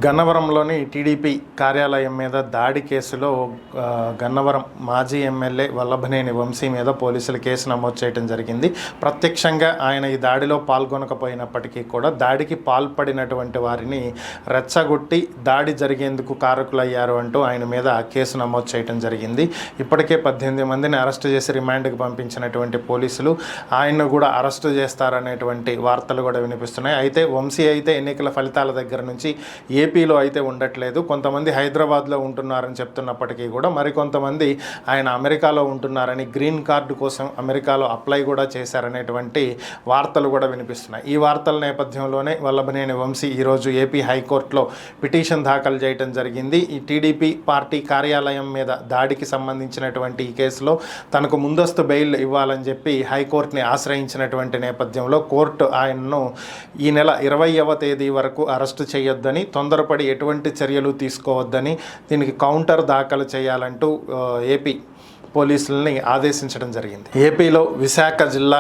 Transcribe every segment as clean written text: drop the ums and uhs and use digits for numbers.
గన్నవరంలోని TDP కార్యాలయం మీద దాడి కేసులో గన్నవరం మాజీ ఎమ్మెల్యే వల్లభనేని వంశీ మీద పోలీసులు కేసు నమోదు చేయడం జరిగింది. ప్రత్యక్షంగా ఆయన ఈ దాడిలో పాల్గొనకపోయినప్పటికీ కూడా దాడికి పాల్పడినటువంటి వారిని రెచ్చగొట్టి దాడి జరిగేందుకు కారకులయ్యారు అంటూ ఆయన మీద కేసు నమోదు చేయడం జరిగింది. ఇప్పటికే 18 మందిని అరెస్టు చేసి రిమాండ్కి పంపించినటువంటి పోలీసులు ఆయన్ను కూడా అరెస్టు చేస్తారనేటువంటి వార్తలు కూడా వినిపిస్తున్నాయి. అయితే వంశీ అయితే ఎన్నికల ఫలితాల దగ్గర నుంచి ఏపీలో అయితే ఉండట్లేదు. కొంతమంది హైదరాబాద్లో ఉంటున్నారని చెప్తున్నప్పటికీ కూడా మరికొంతమంది ఆయన అమెరికాలో ఉంటున్నారని, గ్రీన్ కార్డు కోసం అమెరికాలో అప్లై కూడా చేశారనేటువంటి వార్తలు కూడా వినిపిస్తున్నాయి. ఈ వార్తల నేపథ్యంలోనే వల్లభనేని వంశీ ఈరోజు ఏపీ హైకోర్టులో పిటిషన్ దాఖలు చేయడం జరిగింది. ఈ టీడీపీ పార్టీ కార్యాలయం మీద దాడికి సంబంధించినటువంటి ఈ కేసులో తనకు ముందస్తు బెయిల్ ఇవ్వాలని చెప్పి హైకోర్టుని ఆశ్రయించినటువంటి నేపథ్యంలో కోర్టు ఆయన్ను ఈ నెల 20వ తేదీ వరకు అరెస్టు చేయొద్దని, తొందరపడి ఎటువంటి చర్యలు తీసుకోవద్దని, దీనికి కౌంటర్ దాఖలు చేయాలంటూ ఏపీ పోలీసులని ఆదేశించడం జరిగింది. ఏపీలో విశాఖ జిల్లా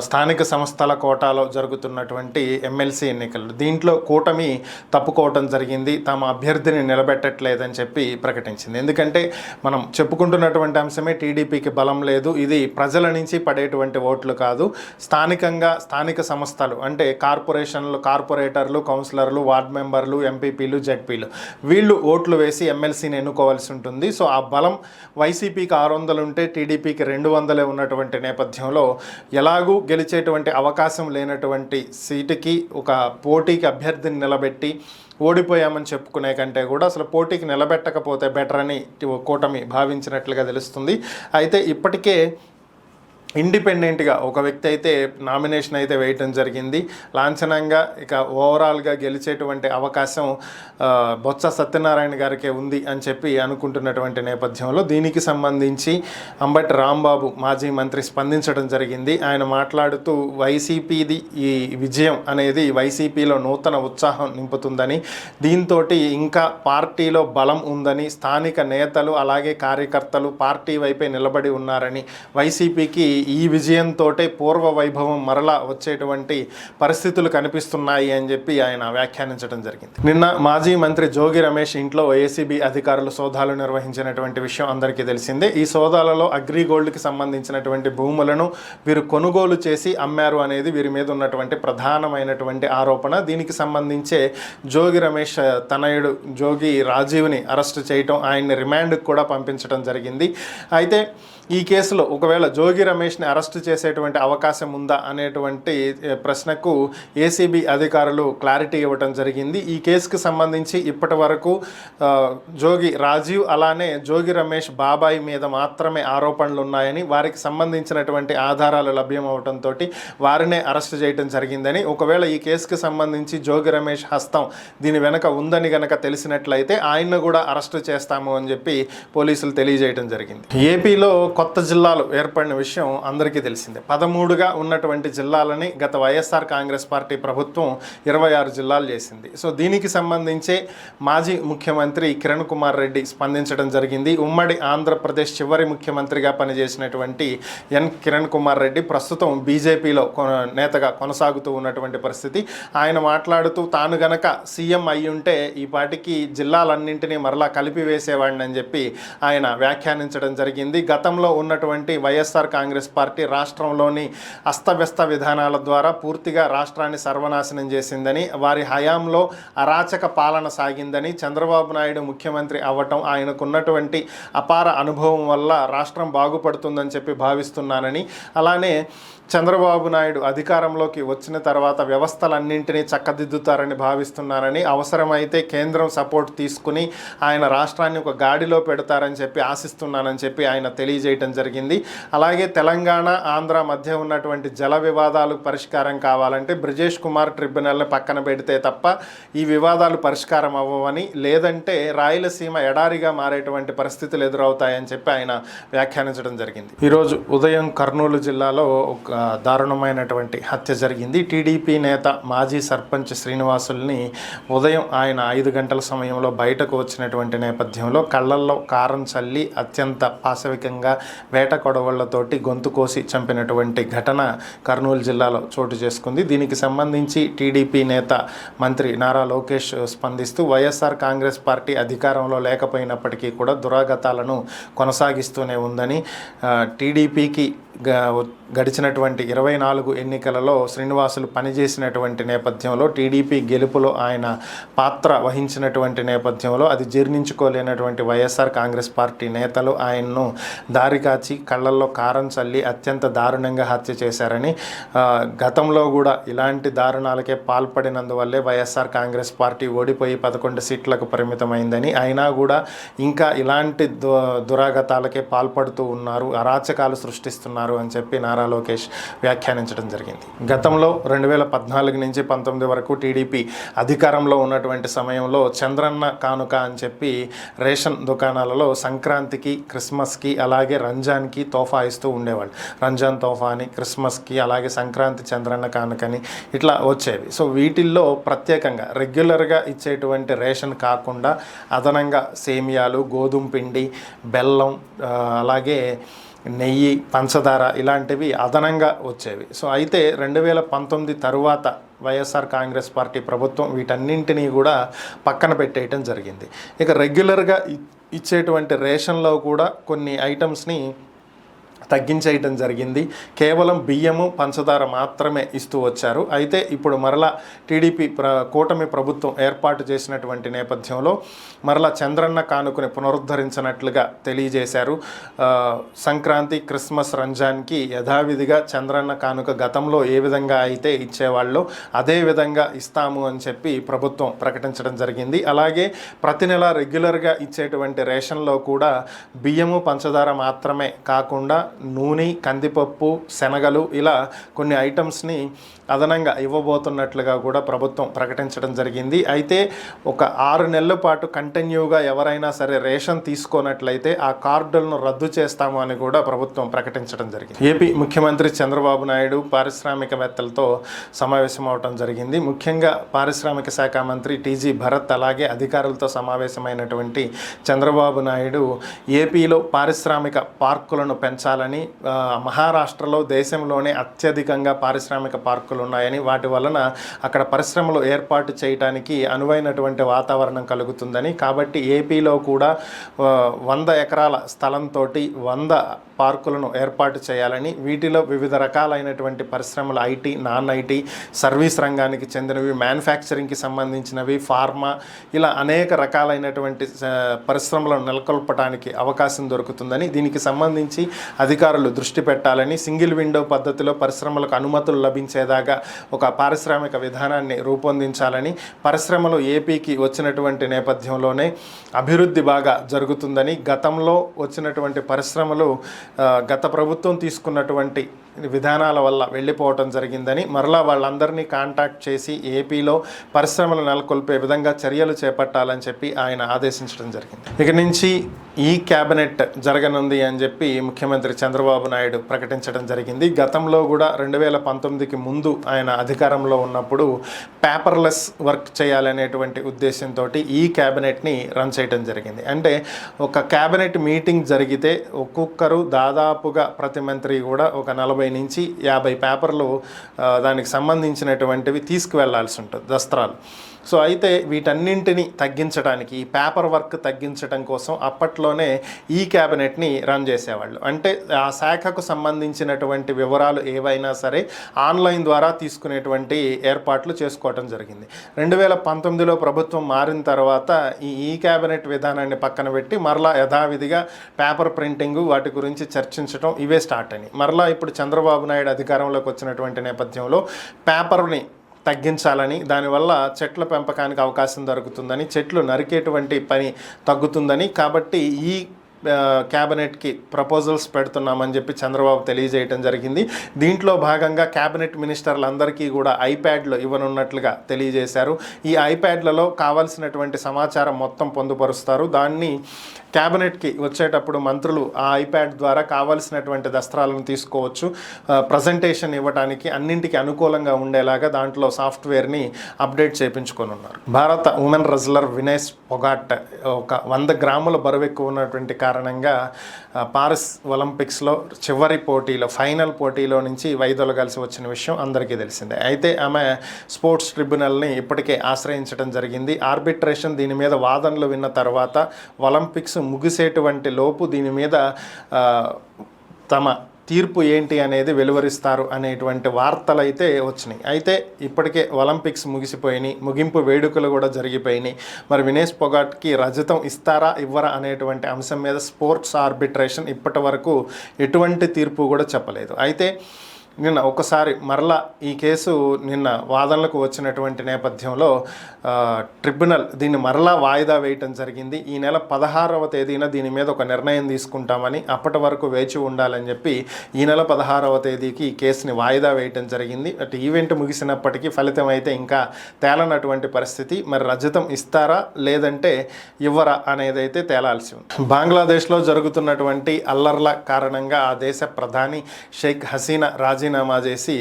స్థానిక సంస్థల కోటాలో జరుగుతున్నటువంటి ఎమ్మెల్సీ ఎన్నికలు, దీంట్లో కూటమి తప్పుకోవటం జరిగింది. తమ అభ్యర్థిని నిలబెట్టట్లేదని చెప్పి ప్రకటించింది. ఎందుకంటే మనం చెప్పుకుంటున్నటువంటి అంశమే టీడీపీకి బలం లేదు, ఇది ప్రజల నుంచి పడేటువంటి ఓట్లు కాదు, స్థానికంగా స్థానిక సంస్థలు అంటే కార్పొరేషన్లు, కార్పొరేటర్లు, కౌన్సిలర్లు, వార్డు మెంబర్లు, ఎంపీపీలు, జెడ్పీలు వీళ్ళు ఓట్లు వేసి ఎమ్మెల్సీని ఎన్నుకోవాల్సి ఉంటుంది. సో ఆ బలం వైసీపీకి 600 ఉంటే టీడీపీకి 200 ఉన్నటువంటి నేపథ్యంలో ఎలాగూ గెలిచేటువంటి అవకాశం లేనటువంటి సీటుకి ఒక పోటీకి అభ్యర్థిని నిలబెట్టి ఓడిపోయామని చెప్పుకునే కంటే కూడా అసలు పోటీకి నిలబెట్టకపోతే బెటర్ అని కూటమి భావించినట్లుగా తెలుస్తుంది. అయితే ఇప్పటికే ఇండిపెండెంట్గా ఒక వ్యక్తి అయితే నామినేషన్ అయితే వేయటం జరిగింది. లాంఛనంగా ఇక ఓవరాల్గా గెలిచేటువంటి అవకాశం బొత్స సత్యనారాయణ గారికే ఉంది అని చెప్పి అనుకుంటున్నటువంటి నేపథ్యంలో దీనికి సంబంధించి అంబటి రాంబాబు మాజీ మంత్రి స్పందించడం జరిగింది. ఆయన మాట్లాడుతూ వైసీపీది ఈ విజయం అనేది వైసీపీలో నూతన ఉత్సాహం నింపుతుందని, దీంతో ఇంకా పార్టీలో బలం ఉందని, స్థానిక నేతలు అలాగే కార్యకర్తలు పార్టీ వైపే నిలబడి ఉన్నారని, వైసీపీకి ఈ విజయంతో పూర్వ వైభవం మరలా వచ్చేటువంటి పరిస్థితులు కనిపిస్తున్నాయి అని చెప్పి ఆయన వ్యాఖ్యానించడం జరిగింది. నిన్న మాజీ మంత్రి జోగి రమేష్ ఇంట్లో ఏసీబీ అధికారులు సోదాలు నిర్వహించినటువంటి విషయం అందరికీ తెలిసిందే. ఈ సోదాలలో అగ్రిగోల్డ్కి సంబంధించినటువంటి భూములను వీరు కొనుగోలు చేసి అమ్మారు అనేది వీరి మీద ఉన్నటువంటి ప్రధానమైనటువంటి ఆరోపణ. దీనికి సంబంధించే జోగి రమేష్ తనయుడు జోగి రాజీవ్ని అరెస్టు చేయటం, ఆయన్ని రిమాండ్కి కూడా పంపించడం జరిగింది. అయితే ఈ కేసులో ఒకవేళ జోగి రమేష్ని అరెస్టు చేసేటువంటి అవకాశం ఉందా అనేటువంటి ప్రశ్నకు ఏసీబీ అధికారులు క్లారిటీ ఇవ్వటం జరిగింది. ఈ కేసుకు సంబంధించి ఇప్పటి వరకు జోగి రాజీవ్ అలానే జోగి రమేష్ బాబాయ్ మీద మాత్రమే ఆరోపణలు ఉన్నాయని, వారికి సంబంధించినటువంటి ఆధారాలు లభ్యమవటంతో వారినే అరెస్టు చేయడం జరిగిందని, ఒకవేళ ఈ కేసుకు సంబంధించి జోగి రమేష్ హస్తం దీని వెనక ఉందని గనక తెలిసినట్లయితే ఆయన్ను కూడా అరెస్టు చేస్తాము అని చెప్పి పోలీసులు తెలియజేయడం జరిగింది. ఏపీలో కొత్త జిల్లాలు ఏర్పడిన విషయం అందరికీ తెలిసిందే. 13గా ఉన్నటువంటి జిల్లాలని గత వైఎస్ఆర్ కాంగ్రెస్ పార్టీ ప్రభుత్వం 26 జిల్లాలు చేసింది. సో దీనికి సంబంధించే మాజీ ముఖ్యమంత్రి కిరణ్ కుమార్ రెడ్డి స్పందించడం జరిగింది. ఉమ్మడి ఆంధ్రప్రదేశ్ చివరి ముఖ్యమంత్రిగా పనిచేసినటువంటి కిరణ్ కుమార్ రెడ్డి ప్రస్తుతం బీజేపీలో నేతగా కొనసాగుతూ ఉన్నటువంటి పరిస్థితి. ఆయన మాట్లాడుతూ తాను గనక సీఎం అయ్యుంటే ఈ పాటికి జిల్లాలన్నింటినీ మరలా కలిపివేసేవాడిని అని చెప్పి ఆయన వ్యాఖ్యానించడం జరిగింది. గతంలో ఉన్నటువంటి వైఎస్ఆర్ కాంగ్రెస్ పార్టీ రాష్ట్రంలోని అస్తవ్యస్త విధానాల ద్వారా పూర్తిగా రాష్ట్రాన్ని సర్వనాశనం చేసిందని, వారి హయాంలో అరాచక పాలన సాగిందని, చంద్రబాబు నాయుడు ముఖ్యమంత్రి అవ్వటం ఆయనకున్నటువంటి అపార అనుభవం వల్ల రాష్ట్రం బాగుపడుతుందని చెప్పి భావిస్తున్నానని, అలానే చంద్రబాబు నాయుడు అధికారంలోకి వచ్చిన తర్వాత వ్యవస్థలన్నింటినీ చక్కదిద్దుతారని భావిస్తున్నారని, అవసరమైతే కేంద్రం సపోర్ట్ తీసుకుని ఆయన రాష్ట్రాన్ని ఒక గాడిలో పెడతారని చెప్పి ఆశిస్తున్నానని చెప్పి ఆయన తెలియజేయటం జరిగింది. అలాగే తెలంగాణ ఆంధ్ర మధ్య ఉన్నటువంటి జల వివాదాలు పరిష్కారం కావాలంటే బ్రిజేష్ కుమార్ ట్రిబ్యునల్ని పక్కన పెడితే తప్ప ఈ వివాదాలు పరిష్కారం అవ్వవని, లేదంటే రాయలసీమ ఎడారిగా మారేటువంటి పరిస్థితులు ఎదురవుతాయని చెప్పి ఆయన వ్యాఖ్యానించడం జరిగింది. ఈరోజు ఉదయం కర్నూలు జిల్లాలో ఒక దారుణమైనటువంటి హత్య జరిగింది. టీడీపీ నేత మాజీ సర్పంచ్ శ్రీనివాసుల్ని ఉదయం ఆయన 5 గంటల సమయంలో బయటకు వచ్చినటువంటి నేపథ్యంలో కళ్ళల్లో కారం చల్లి అత్యంత పాశవికంగా వేట కొడవళ్లతోటి గొంతు కోసి చంపినటువంటి ఘటన కర్నూలు జిల్లాలో చోటు చేసుకుంది. దీనికి సంబంధించి టీడీపీ నేత మంత్రి నారా లోకేష్ స్పందిస్తూ వైఎస్ఆర్ కాంగ్రెస్ పార్టీ అధికారంలో లేకపోయినప్పటికీ కూడా దురాగతాలను కొనసాగిస్తూనే ఉందని, టీడీపీకి గడిచినటువంటి 24 ఎన్నికలలో శ్రీనివాసులు పనిచేసినటువంటి నేపథ్యంలో, టీడీపీ గెలుపులో ఆయన పాత్ర వహించినటువంటి నేపథ్యంలో అది జీర్ణించుకోలేనటువంటి వైఎస్ఆర్ కాంగ్రెస్ పార్టీ నేతలు ఆయన్ను దారి కాచి కళ్ళల్లో కారం చల్లి అత్యంత దారుణంగా హత్య చేశారని, గతంలో కూడా ఇలాంటి దారుణాలకే పాల్పడినందువల్లే వైఎస్ఆర్ కాంగ్రెస్ పార్టీ ఓడిపోయి 11 సీట్లకు పరిమితమైందని, అయినా కూడా ఇంకా ఇలాంటి దురాగతాలకే పాల్పడుతూ ఉన్నారు, అరాచకాలు సృష్టిస్తున్నారు అని చెప్పి నారా లోకేష్ వ్యాఖ్యానించడం జరిగింది. గతంలో 2014 నుంచి 19 వరకు టీడీపీ అధికారంలో ఉన్నటువంటి సమయంలో చంద్రన్న కానుక అని చెప్పి రేషన్ దుకాణాలలో సంక్రాంతికి, క్రిస్మస్కి, అలాగే రంజాన్కి తోఫా ఇస్తూ ఉండేవాళ్ళు. రంజాన్ తోఫా అని, క్రిస్మస్కి, అలాగే సంక్రాంతి చంద్రన్న కానుకని ఇట్లా వచ్చేవి. సో వీటిల్లో ప్రత్యేకంగా రెగ్యులర్గా ఇచ్చేటువంటి రేషన్ కాకుండా అదనంగా సేమియాలు, గోధుమ పిండి, బెల్లం, అలాగే నెయ్యి, పంచదార ఇలాంటివి అదనంగా వచ్చేవి. సో అయితే 2019 తరువాత వైఎస్ఆర్ కాంగ్రెస్ పార్టీ ప్రభుత్వం వీటన్నింటినీ కూడా పక్కన పెట్టేయటం జరిగింది. ఇక రెగ్యులర్గా ఇచ్చేటువంటి రేషన్లో కూడా కొన్ని ఐటమ్స్ని తగ్గించేయటం జరిగింది. కేవలం బియ్యము, పంచదార మాత్రమే ఇస్తూ వచ్చారు. అయితే ఇప్పుడు మరలా టీడీపీ కూటమి ప్రభుత్వం ఏర్పాటు చేసినటువంటి నేపథ్యంలో మరలా చంద్రన్న కానుకని పునరుద్ధరించినట్లుగా తెలియజేశారు. సంక్రాంతి, క్రిస్మస్, రంజాన్కి యథావిధిగా చంద్రన్న కానుక గతంలో ఏ విధంగా అయితే ఇచ్చేవాళ్ళో అదే విధంగా ఇస్తాము అని చెప్పి ప్రభుత్వం ప్రకటించడం జరిగింది. అలాగే ప్రతి నెల రెగ్యులర్గా ఇచ్చేటువంటి రేషన్లో కూడా బియ్యము, పంచదార మాత్రమే కాకుండా నూనె, కందిపప్పు, శనగలు ఇలా కొన్ని ఐటమ్స్ని అదనంగా ఇవ్వబోతున్నట్లుగా కూడా ప్రభుత్వం ప్రకటించడం జరిగింది. అయితే ఒక 6 నెలల పాటు కంటిన్యూగా ఎవరైనా సరే రేషన్ తీసుకోనట్లయితే ఆ కార్డులను రద్దు చేస్తాము అని కూడా ప్రభుత్వం ప్రకటించడం జరిగింది. ఏపీ ముఖ్యమంత్రి చంద్రబాబు నాయుడు పారిశ్రామికవేత్తలతో సమావేశం అవడం జరిగింది. ముఖ్యంగా పారిశ్రామిక శాఖ మంత్రి టీజీ భరత్ అలాగే అధికారులతో సమావేశమైనటువంటి చంద్రబాబు నాయుడు ఏపీలో పారిశ్రామిక పార్కులను పెంచాలని, మహారాష్ట్రలో దేశంలోనే అత్యధికంగా పారిశ్రామిక పార్కులు ఉన్నాయని, వాటి వలన అక్కడ పరిశ్రమలు ఏర్పాటు చేయడానికి అనువైనటువంటి వాతావరణం కలుగుతుందని, కాబట్టి ఏపీలో కూడా 100 ఎకరాల స్థలంతో 100 పార్కులను ఏర్పాటు చేయాలని, వీటిలో వివిధ రకాలైనటువంటి పరిశ్రమలు ఐటీ, నాన్ ఐటీ, సర్వీస్ రంగానికి చెందినవి, మ్యానుఫ్యాక్చరింగ్కి సంబంధించినవి, ఫార్మా ఇలా అనేక రకాలైనటువంటి పరిశ్రమలను నెలకొల్పడానికి అవకాశం దొరుకుతుందని, దీనికి సంబంధించి అధికారులు దృష్టి పెట్టాలని, సింగిల్ విండో పద్ధతిలో పరిశ్రమలకు అనుమతులు లభించేదాకా ఒక పారిశ్రామిక విధానాన్ని రూపొందించాలని, పరిశ్రమలు ఏపీకి వచ్చినటువంటి నేపథ్యంలోనే అభివృద్ధి బాగా జరుగుతుందని, గతంలో వచ్చినటువంటి పరిశ్రమలు గత ప్రభుత్వం తీసుకున్నటువంటి విధానాల వల్ల వెళ్ళిపోవటం జరిగిందని, మరలా వాళ్ళందరినీ కాంటాక్ట్ చేసి ఏపీలో పరిశ్రమలు నెలకొల్పే విధంగా చర్యలు చేపట్టాలని చెప్పి ఆయన ఆదేశించడం జరిగింది. ఇక నుంచి ఈ క్యాబినెట్ జరగనుంది అని చెప్పి ముఖ్యమంత్రి చంద్రబాబు నాయుడు ప్రకటించడం జరిగింది. గతంలో కూడా 2019కి ముందు ఆయన అధికారంలో ఉన్నప్పుడు పేపర్లెస్ వర్క్ చేయాలనేటువంటి ఉద్దేశంతో ఈ క్యాబినెట్ని రన్ చేయడం జరిగింది. అంటే ఒక క్యాబినెట్ మీటింగ్ జరిగితే ఒక్కొక్కరు దాదాపుగా ప్రతి మంత్రి కూడా ఒక 40 నుంచి 50 పేపర్లు దానికి సంబంధించినటువంటివి తీసుకువెళ్లాల్సి ఉంటుంది, దస్త్రాలు. సో అయితే వీటన్నింటినీ తగ్గించడానికి, ఈ పేపర్ వర్క్ తగ్గించడం కోసం అప్పట్లోనే ఈ క్యాబినెట్ని రన్ చేసేవాళ్ళు. అంటే ఆ శాఖకు సంబంధించినటువంటి వివరాలు ఏవైనా సరే ఆన్లైన్ ద్వారా తీసుకునేటువంటి ఏర్పాట్లు చేసుకోవటం జరిగింది. 2019లో ప్రభుత్వం మారిన తర్వాత ఈ క్యాబినెట్ విధానాన్ని పక్కన పెట్టి మరలా యథావిధిగా పేపర్ ప్రింటింగ్ వాటి గురించి చర్చించడం ఇవే స్టార్ట్ అయినాయి. మరలా ఇప్పుడు చంద్రబాబు నాయుడు అధికారంలోకి వచ్చినటువంటి నేపథ్యంలో పేపర్ని తగ్గించాలని, దానివల్ల చెట్ల పెంపకానికి అవకాశం దొరుకుతుందని, చెట్లు నరికేటువంటి పని తగ్గుతుందని, కాబట్టి ఈ క్యాబినెట్కి ప్రపోజల్స్ పెడుతున్నామని చెప్పి చంద్రబాబు తెలియజేయటం జరిగింది. దీంట్లో భాగంగా క్యాబినెట్ మినిస్టర్లందరికీ కూడా ఐప్యాడ్లు ఇవ్వనున్నట్లుగా తెలియజేశారు. ఈ ఐప్యాడ్లలో కావాల్సినటువంటి సమాచారం మొత్తం పొందుపరుస్తారు. దాన్ని క్యాబినెట్కి వచ్చేటప్పుడు మంత్రులు ఆ ఐప్యాడ్ ద్వారా కావాల్సినటువంటి దస్త్రాలను తీసుకోవచ్చు. ప్రజెంటేషన్ ఇవ్వడానికి అన్నింటికి అనుకూలంగా ఉండేలాగా దాంట్లో సాఫ్ట్వేర్ని అప్డేట్ చేయించుకొని ఉన్నారు. భారత ఉమెన్ రెజ్లర్ వినేష్ పొగాట్ ఒక 100 గ్రాముల బరువు ఎక్కువ ఉన్నటువంటి కారణంగా పారిస్ ఒలింపిక్స్లో చివరి పోటీలో ఫైనల్ పోటీలో నుంచి వైదొలగాల్సి వచ్చిన విషయం అందరికీ తెలిసిందే. అయితే ఆమె స్పోర్ట్స్ ట్రిబ్యునల్ని ఇప్పటికే ఆశ్రయించడం జరిగింది. ఆర్బిట్రేషన్ దీని మీద వాదనలు విన్న తర్వాత ఒలింపిక్స్ ముగిసేటువంటి లోపు దీని మీద తమ తీర్పు ఏంటి అనేది వెలువరిస్తారు అనేటువంటి వార్తలు అయితే వచ్చినాయి. అయితే ఇప్పటికే ఒలింపిక్స్ ముగిసిపోయినాయి, ముగింపు వేడుకలు కూడా జరిగిపోయినాయి. మరి వినేష్ పొగాట్కి రజతం ఇస్తారా ఇవ్వరా అనేటువంటి అంశం మీద స్పోర్ట్స్ ఆర్బిట్రేషన్ ఇప్పటి వరకు ఎటువంటి తీర్పు కూడా చెప్పలేదు. అయితే నిన్న ఒకసారి మరలా ఈ కేసు నిన్న వాదనలకు వచ్చినటువంటి నేపథ్యంలో ట్రిబ్యునల్ దీన్ని మరలా వాయిదా వేయటం జరిగింది. ఈ నెల 16వ తేదీన దీని మీద ఒక నిర్ణయం తీసుకుంటామని, అప్పటి వరకు వేచి ఉండాలని చెప్పి ఈ నెల 16వ తేదీకి ఈ కేసుని వాయిదా వేయటం జరిగింది. అటు ఈవెంట్ ముగిసినప్పటికీ ఫలితం అయితే ఇంకా తేలనటువంటి పరిస్థితి. మరి రజతం ఇస్తారా లేదంటే ఇవ్వరా అనేది అయితే తేలాల్సి ఉంది. బంగ్లాదేశ్లో జరుగుతున్నటువంటి అల్లర్ల కారణంగా ఆ దేశ ప్రధాని షేక్ హసీనా రాజీనామా చేసి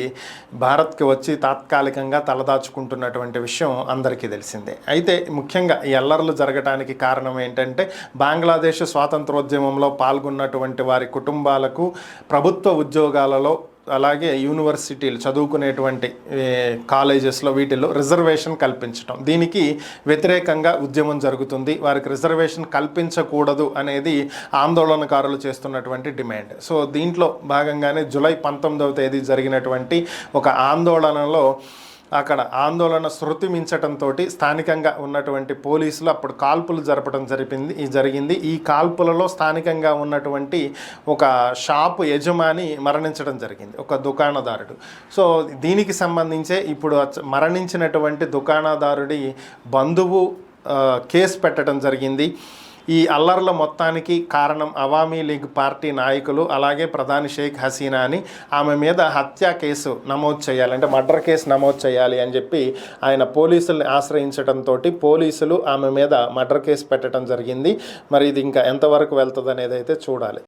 భారత్కి వచ్చి తాత్కాలికంగా తలదాచుకుంటున్నటువంటి విషయం అందరికీ తెలిసిందే. అయితే ముఖ్యంగా ఈ అల్లర్లు జరగడానికి కారణం ఏంటంటే బంగ్లాదేశ్ స్వాతంత్రోద్యమంలో పాల్గొన్నటువంటి వారి కుటుంబాలకు ప్రభుత్వ ఉద్యోగాలలో అలాగే యూనివర్సిటీలు చదువుకునేటువంటి కాలేజెస్లో వీటిల్లో రిజర్వేషన్ కల్పించడం, దీనికి వ్యతిరేకంగా ఉద్యమం జరుగుతుంది. వారికి రిజర్వేషన్ కల్పించకూడదు అనేది ఆందోళనకారులు చేస్తున్నటువంటి డిమాండ్. సో దీంట్లో భాగంగానే జూలై 19వ తేదీ జరిగినటువంటి ఒక ఆందోళనలో అక్కడ ఆందోళన శృతి మించడంతో స్థానికంగా ఉన్నటువంటి పోలీసులు అప్పుడు కాల్పులు జరపడం జరిగింది. ఈ కాల్పులలో స్థానికంగా ఉన్నటువంటి ఒక షాపు యజమాని మరణించడం జరిగింది, ఒక దుకాణదారుడు. సో దీనికి సంబంధించే ఇప్పుడు మరణించినటువంటి దుకాణదారుడి బంధువు కేసు పెట్టడం జరిగింది. ఈ అల్లర్ల మొత్తానికి కారణం అవామీ లీగ్ పార్టీ నాయకులు అలాగే ప్రధాని షేక్ హసీనా అని ఆమె మీద హత్య కేసు నమోదు చేయాలి, అంటే మర్డర్ కేసు నమోదు చేయాలి అని చెప్పి ఆయన పోలీసుల్ని ఆశ్రయించడంతో పోలీసులు ఆమె మీద మర్డర్ కేసు పెట్టడం జరిగింది. మరి ఇది ఇంకా ఎంతవరకు వెళ్తుంది అనేది అయితే చూడాలి.